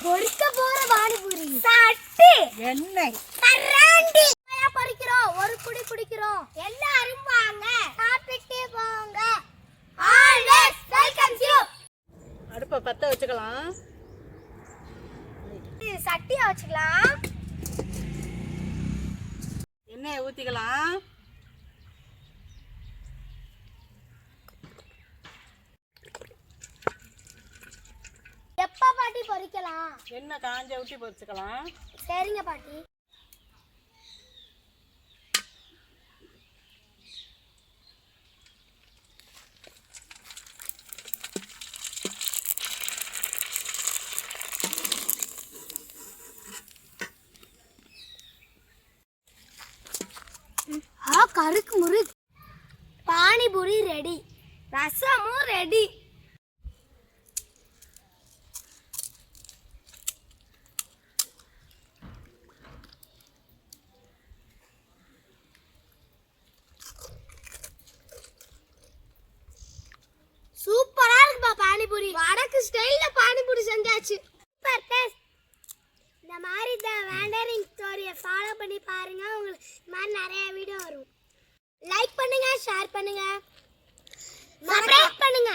பொரிக்க போற பானிபூரி சட்டி எண்ணெய் கரண்டி பொரிக்கிறோம் ஒரு குடி குடிக்கிறோம் எல்லாரும் வாங்க சாப்பிட்டு போங்க ஆல்வேஸ் வெல்கம் யூ அடுப்பை பற்ற வச்சுக்கலாம் சட்டியை வச்சுக்கலாம் எண்ணெயை ஊற்றிக்கலாம் எப்ப பாட்டி பொரிக்கலாம் எண்ணெய் காஞ்ச ஊற்றி பொரிச்சுக்கலாம் சரிங்க பாட்டி கருக்கு முரு பானிபூரி ரெடி ரசமும் ரெடி சூப்பரா இருக்குப்பா பானிபூரி வடக்கு ஸ்டைல்ல பானிபூரி செஞ்சாச்சு சூப்பர் டேஸ்ட் இந்த மாதிரி வேண்டரிங் ஸ்டோரியை ஃபாலோ பண்ணி பாருங்க உங்களுக்கு இந்த மாதிரி நிறைய வீடியோ வரும் லைக் பண்ணுங்க ஷேர் பண்ணுங்க சப்ஸ்கிரைப் பண்ணுங்க